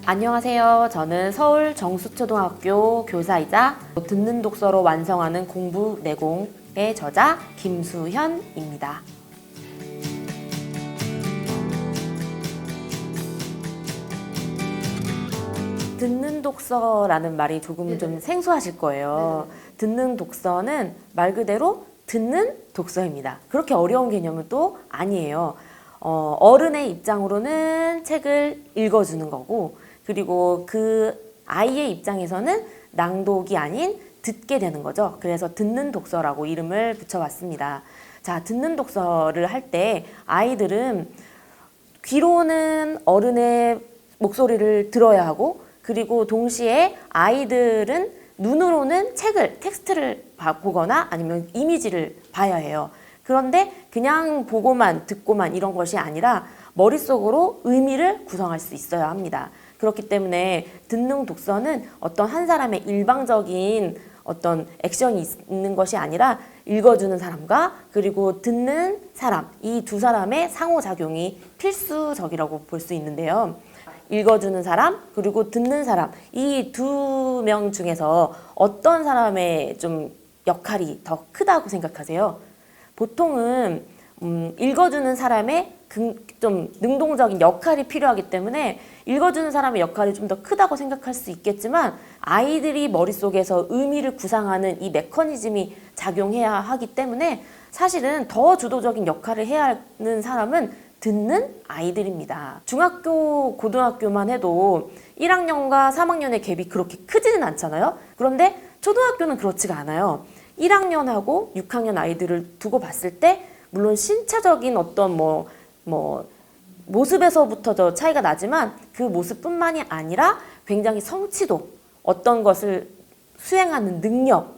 안녕하세요. 저는 서울 정수초등학교 교사이자 듣는 독서로 완성하는 공부 내공의 저자 김수현입니다. 듣는 독서라는 말이 조금 좀 생소하실 거예요. 듣는 독서는 말 그대로 듣는 독서입니다. 그렇게 어려운 개념은 또 아니에요. 어른의 입장으로는 책을 읽어주는 거고, 그리고 그 아이의 입장에서는 낭독이 아닌 듣게 되는 거죠. 그래서 듣는 독서라고 이름을 붙여봤습니다. 자, 듣는 독서를 할 때 아이들은 귀로는 어른의 목소리를 들어야 하고, 그리고 동시에 아이들은 눈으로는 텍스트를 보거나 아니면 이미지를 봐야 해요. 그런데 그냥 보고만 듣고만 이런 것이 아니라 머릿속으로 의미를 구성할 수 있어야 합니다. 그렇기 때문에 듣는 독서는 어떤 한 사람의 일방적인 어떤 액션이 있는 것이 아니라 읽어주는 사람과 그리고 듣는 사람, 이 두 사람의 상호작용이 필수적이라고 볼 수 있는데요. 읽어주는 사람 그리고 듣는 사람, 이 두 명 중에서 어떤 사람의 좀 역할이 더 크다고 생각하세요? 보통은 읽어주는 사람의 좀 능동적인 역할이 필요하기 때문에 읽어주는 사람의 역할이 좀 더 크다고 생각할 수 있겠지만, 아이들이 머릿속에서 의미를 구상하는 이 메커니즘이 작용해야 하기 때문에 사실은 더 주도적인 역할을 해야 하는 사람은 듣는 아이들입니다. 중학교, 고등학교만 해도 1학년과 3학년의 갭이 그렇게 크지는 않잖아요. 그런데 초등학교는 그렇지가 않아요. 1학년하고 6학년 아이들을 두고 봤을 때 물론 신체적인 어떤 모습에서부터 차이가 나지만 그 모습뿐만이 아니라 굉장히 성취도, 어떤 것을 수행하는 능력,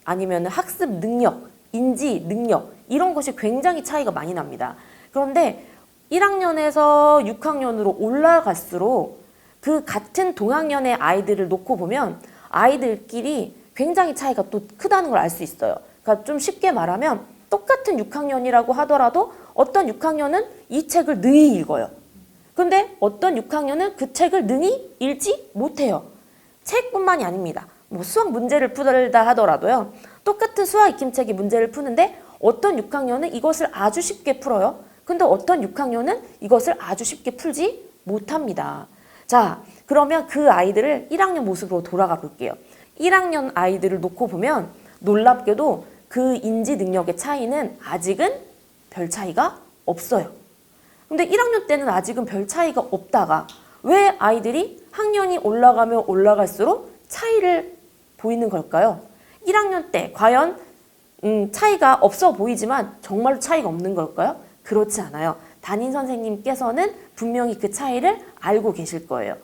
아니면 학습 능력, 인지 능력, 이런 것이 굉장히 차이가 많이 납니다. 그런데 1학년에서 6학년으로 올라갈수록 그 같은 동학년의 아이들을 놓고 보면 아이들끼리 굉장히 차이가 또 크다는 걸 알 수 있어요. 그러니까 좀 쉽게 말하면 똑같은 6학년이라고 하더라도 어떤 6학년은 이 책을 능히 읽어요. 근데 어떤 6학년은 그 책을 능히 읽지 못해요. 책뿐만이 아닙니다. 수학 문제를 풀다 하더라도요. 똑같은 수학 익힘책의 문제를 푸는데 어떤 6학년은 이것을 아주 쉽게 풀어요. 근데 어떤 6학년은 이것을 아주 쉽게 풀지 못합니다. 자, 그러면 그 아이들을 1학년 모습으로 돌아가 볼게요. 1학년 아이들을 놓고 보면 놀랍게도 그 인지 능력의 차이는 아직은 별 차이가 없어요. 근데 1학년 때는 아직은 별 차이가 없다가 왜 아이들이 학년이 올라가면 올라갈수록 차이를 보이는 걸까요? 1학년 때 과연 차이가 없어 보이지만 정말로 차이가 없는 걸까요? 그렇지 않아요. 담임 선생님께서는 분명히 그 차이를 알고 계실 거예요.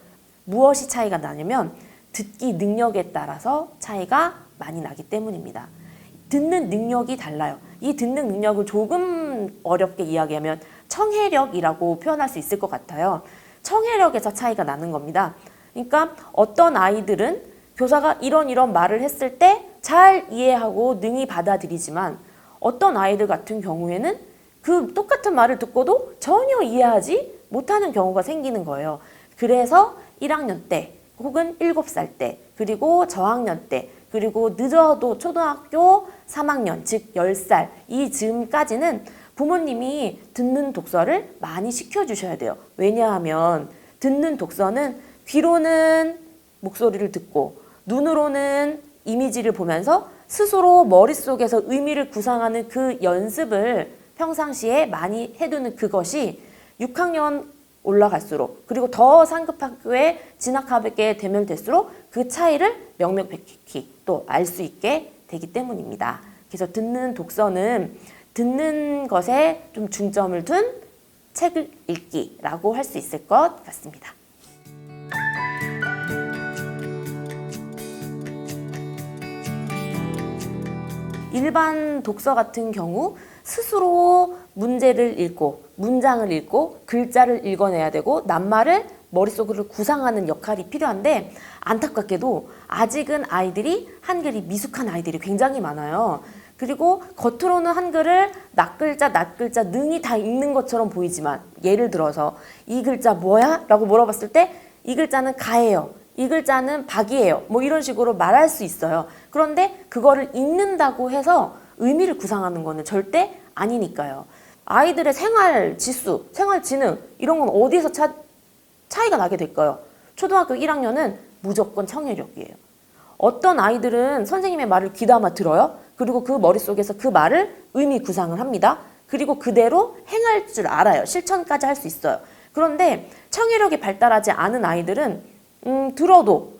무엇이 차이가 나냐면 듣기 능력에 따라서 차이가 많이 나기 때문입니다. 듣는 능력이 달라요. 이 듣는 능력을 조금 어렵게 이야기하면 청해력이라고 표현할 수 있을 것 같아요. 청해력에서 차이가 나는 겁니다. 그러니까 어떤 아이들은 교사가 이런 말을 했을 때 잘 이해하고 능히 받아들이지만, 어떤 아이들 같은 경우에는 그 똑같은 말을 듣고도 전혀 이해하지 못하는 경우가 생기는 거예요. 그래서 1학년 때 혹은 7살 때, 그리고 저학년 때, 그리고 늦어도 초등학교 3학년, 즉 10살 이 즈음까지는 부모님이 듣는 독서를 많이 시켜주셔야 돼요. 왜냐하면 듣는 독서는 귀로는 목소리를 듣고 눈으로는 이미지를 보면서 스스로 머릿속에서 의미를 구상하는 그 연습을 평상시에 많이 해두는 그것이 6학년 올라갈수록, 그리고 더 상급 학교에 진학하게 되면 될수록 그 차이를 명명백히 또 알 수 있게 되기 때문입니다. 그래서 듣는 독서는 듣는 것에 좀 중점을 둔 책을 읽기라고 할 수 있을 것 같습니다. 일반 독서 같은 경우 스스로 문제를 읽고 문장을 읽고 글자를 읽어내야 되고 낱말을 머릿속으로 구상하는 역할이 필요한데, 안타깝게도 아직은 아이들이 한글이 미숙한 아이들이 굉장히 많아요. 그리고 겉으로는 한글을 낱글자 능히 다 읽는 것처럼 보이지만, 예를 들어서 이 글자 뭐야? 라고 물어봤을 때 이 글자는 가예요. 이 글자는 박이에요. 뭐 이런 식으로 말할 수 있어요. 그런데 그거를 읽는다고 해서 의미를 구상하는 거는 절대 아니니까요. 아이들의 생활 지수, 생활 지능 이런 건 어디에서 차이가 나게 될까요? 초등학교 1학년은 무조건 청해력이에요. 어떤 아이들은 선생님의 말을 귀담아 들어요. 그리고 그 머릿속에서 그 말을 의미 구상을 합니다. 그리고 그대로 행할 줄 알아요. 실천까지 할 수 있어요. 그런데 청해력이 발달하지 않은 아이들은 들어도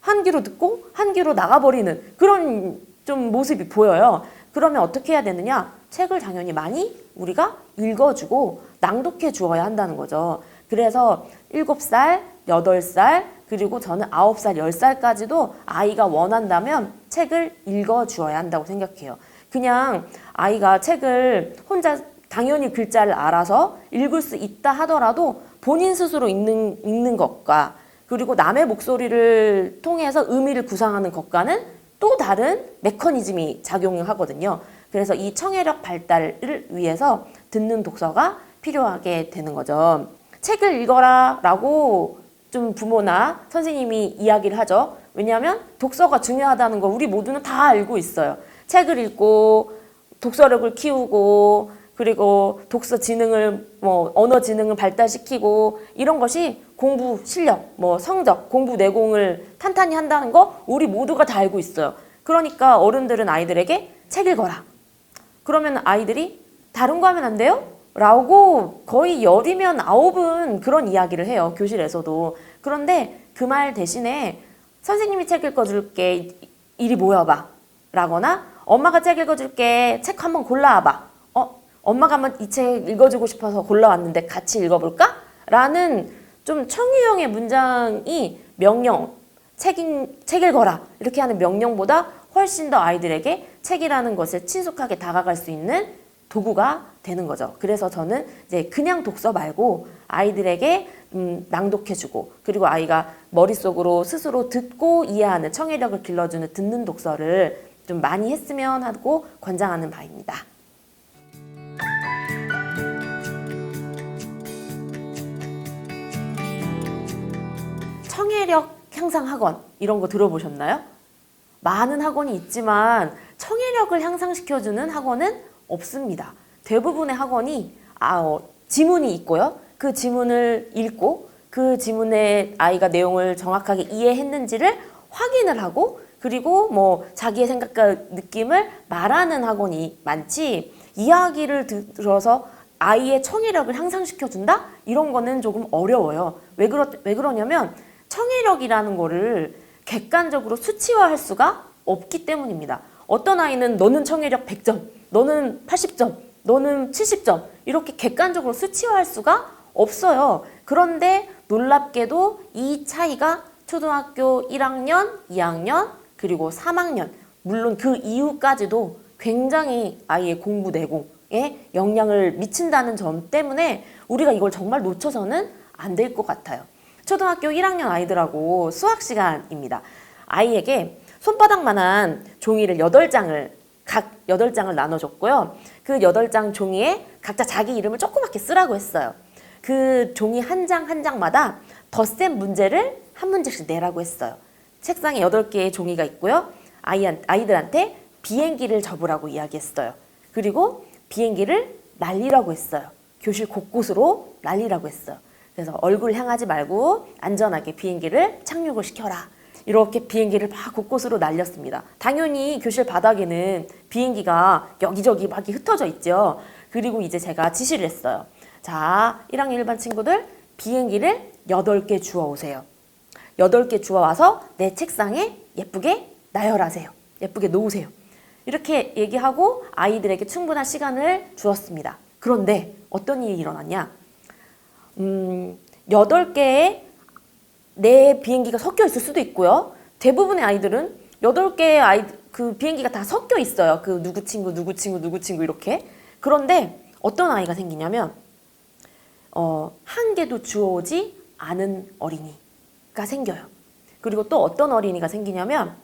한 귀로 듣고 한 귀로 나가버리는 그런 좀 모습이 보여요. 그러면 어떻게 해야 되느냐? 책을 당연히 많이 우리가 읽어주고 낭독해 주어야 한다는 거죠. 그래서 7살, 8살, 그리고 저는 9살, 10살까지도 아이가 원한다면 책을 읽어주어야 한다고 생각해요. 그냥 아이가 책을 혼자 당연히 글자를 알아서 읽을 수 있다 하더라도 본인 스스로 읽는 것과 그리고 남의 목소리를 통해서 의미를 구상하는 것과는 또 다른 메커니즘이 작용을 하거든요. 그래서 이 청해력 발달을 위해서 듣는 독서가 필요하게 되는 거죠. 책을 읽어라 라고 좀 부모나 선생님이 이야기를 하죠. 왜냐하면 독서가 중요하다는 거 우리 모두는 다 알고 있어요. 책을 읽고 독서력을 키우고 그리고 독서 지능을 언어 지능을 발달시키고 이런 것이 공부 실력, 성적, 공부 내공을 탄탄히 한다는 거 우리 모두가 다 알고 있어요. 그러니까 어른들은 아이들에게 책 읽어라. 그러면 아이들이 다른 거 하면 안 돼요? 라고 거의 10이면 9은 그런 이야기를 해요. 교실에서도. 그런데 그 말 대신에 선생님이 책 읽어줄게. 이리 모여봐. 라거나 엄마가 책 읽어줄게. 책 한번 골라와봐. 엄마가 한번 이 책 읽어주고 싶어서 골라왔는데 같이 읽어볼까? 라는 좀 청유형의 문장이 명령, 책 읽어라 이렇게 하는 명령보다 훨씬 더 아이들에게 책이라는 것을 친숙하게 다가갈 수 있는 도구가 되는 거죠. 그래서 저는 이제 그냥 독서 말고 아이들에게 낭독해주고 그리고 아이가 머릿속으로 스스로 듣고 이해하는 청해력을 길러주는 듣는 독서를 좀 많이 했으면 하고 권장하는 바입니다. 청해력 향상 학원 이런 거 들어보셨나요? 많은 학원이 있지만 청해력을 향상시켜주는 학원은 없습니다. 대부분의 학원이 지문이 있고요. 그 지문을 읽고 그 지문에 아이가 내용을 정확하게 이해했는지를 확인을 하고 그리고 자기의 생각과 느낌을 말하는 학원이 많지 이야기를 들어서 아이의 청해력을 향상시켜준다? 이런 거는 조금 어려워요. 왜 그러냐면 청해력이라는 거를 객관적으로 수치화할 수가 없기 때문입니다. 어떤 아이는 너는 청해력 100점, 너는 80점, 너는 70점 이렇게 객관적으로 수치화할 수가 없어요. 그런데 놀랍게도 이 차이가 초등학교 1학년, 2학년, 그리고 3학년 물론 그 이후까지도 굉장히 아이의 공부 내공에 영향을 미친다는 점 때문에 우리가 이걸 정말 놓쳐서는 안 될 것 같아요. 초등학교 1학년 아이들하고 수학 시간입니다. 아이에게 손바닥만한 종이를 8장을 각 8장을 나눠줬고요. 그 8장 종이에 각자 자기 이름을 조그맣게 쓰라고 했어요. 그 종이 한 장 한 장마다 덧셈 문제를 한 문제씩 내라고 했어요. 책상에 8개의 종이가 있고요. 아이들한테 비행기를 접으라고 이야기했어요. 그리고 비행기를 날리라고 했어요. 교실 곳곳으로 날리라고 했어요. 그래서 얼굴 향하지 말고 안전하게 비행기를 착륙을 시켜라. 이렇게 비행기를 막 곳곳으로 날렸습니다. 당연히 교실 바닥에는 비행기가 여기저기 막 흩어져 있죠. 그리고 이제 제가 지시를 했어요. 자, 1학년 일반 친구들 비행기를 8개 주워오세요. 8개 주워와서 내 책상에 예쁘게 나열하세요. 예쁘게 놓으세요. 이렇게 얘기하고 아이들에게 충분한 시간을 주었습니다. 그런데 어떤 일이 일어났냐? 8개의 내 비행기가 섞여 있을 수도 있고요. 대부분의 아이들은 8개의 그 비행기가 다 섞여 있어요. 그 누구 친구, 누구 친구, 누구 친구 이렇게. 그런데 어떤 아이가 생기냐면 한 개도 주워오지 않은 어린이가 생겨요. 그리고 또 어떤 어린이가 생기냐면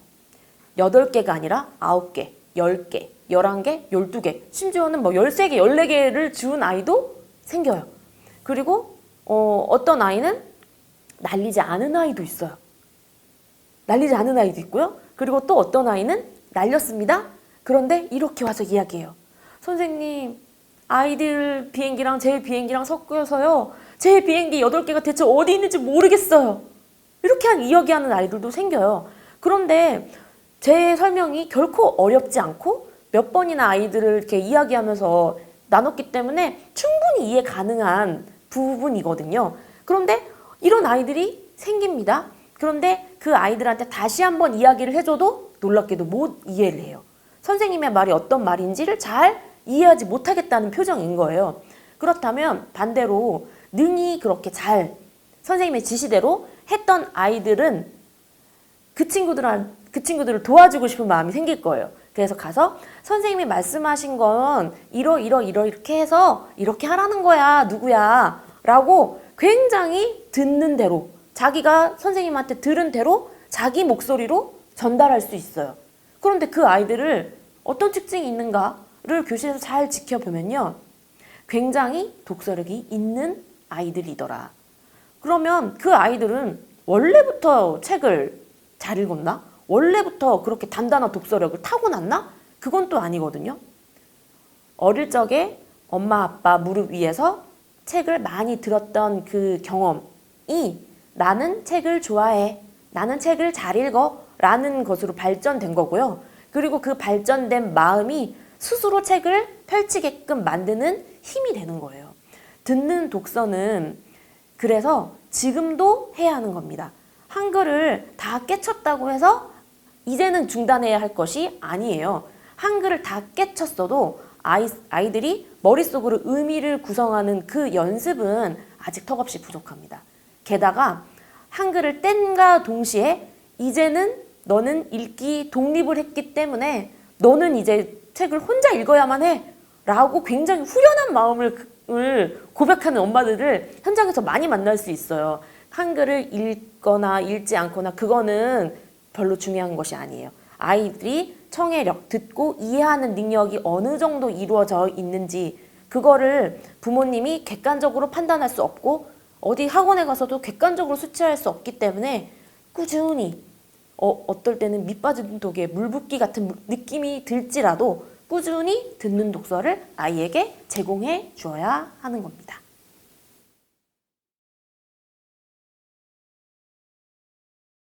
8개가 아니라 9개, 10개, 11개, 12개, 심지어는 13개, 14개를 주운 아이도 생겨요. 그리고 어떤 아이는 날리지 않은 아이도 있어요. 날리지 않은 아이도 있고요. 그리고 또 어떤 아이는 날렸습니다. 그런데 이렇게 와서 이야기해요. 선생님, 아이들 비행기랑 제 비행기랑 섞여서요. 제 비행기 8개가 대체 어디 있는지 모르겠어요. 이렇게 이야기하는 아이들도 생겨요. 그런데 제 설명이 결코 어렵지 않고 몇 번이나 아이들을 이렇게 이야기하면서 나눴기 때문에 충분히 이해 가능한 부분이거든요. 그런데 이런 아이들이 생깁니다. 그런데 그 아이들한테 다시 한번 이야기를 해줘도 놀랍게도 못 이해를 해요. 선생님의 말이 어떤 말인지를 잘 이해하지 못하겠다는 표정인 거예요. 그렇다면 반대로 능히 그렇게 잘 선생님의 지시대로 했던 아이들은 그 친구들을 도와주고 싶은 마음이 생길 거예요. 그래서 가서 선생님이 말씀하신 건 이렇게 해서 이렇게 하라는 거야, 누구야 라고 굉장히 듣는 대로 자기가 선생님한테 들은 대로 자기 목소리로 전달할 수 있어요. 그런데 그 아이들을 어떤 특징이 있는가를 교실에서 잘 지켜보면요. 굉장히 독서력이 있는 아이들이더라. 그러면 그 아이들은 원래부터 책을 잘 읽었나? 원래부터 그렇게 단단한 독서력을 타고났나? 그건 또 아니거든요. 어릴 적에 엄마 아빠 무릎 위에서 책을 많이 들었던 그 경험이 나는 책을 좋아해, 나는 책을 잘 읽어 라는 것으로 발전된 거고요. 그리고 그 발전된 마음이 스스로 책을 펼치게끔 만드는 힘이 되는 거예요. 듣는 독서는 그래서 지금도 해야 하는 겁니다. 한글을 다 깨쳤다고 해서 이제는 중단해야 할 것이 아니에요. 한글을 다 깨쳤어도 아이들이 머릿속으로 의미를 구성하는 그 연습은 아직 턱없이 부족합니다. 게다가 한글을 뗀과 동시에 이제는 너는 읽기 독립을 했기 때문에 너는 이제 책을 혼자 읽어야만 해 라고 굉장히 후련한 마음을 고백하는 엄마들을 현장에서 많이 만날 수 있어요. 한글을 읽거나 읽지 않거나 그거는 별로 중요한 것이 아니에요. 아이들이 청해력, 듣고 이해하는 능력이 어느 정도 이루어져 있는지 그거를 부모님이 객관적으로 판단할 수 없고 어디 학원에 가서도 객관적으로 수치할 수 없기 때문에 꾸준히 어떨 때는 밑빠진 독에 물 붓기 같은 느낌이 들지라도 꾸준히 듣는 독서를 아이에게 제공해 주어야 하는 겁니다.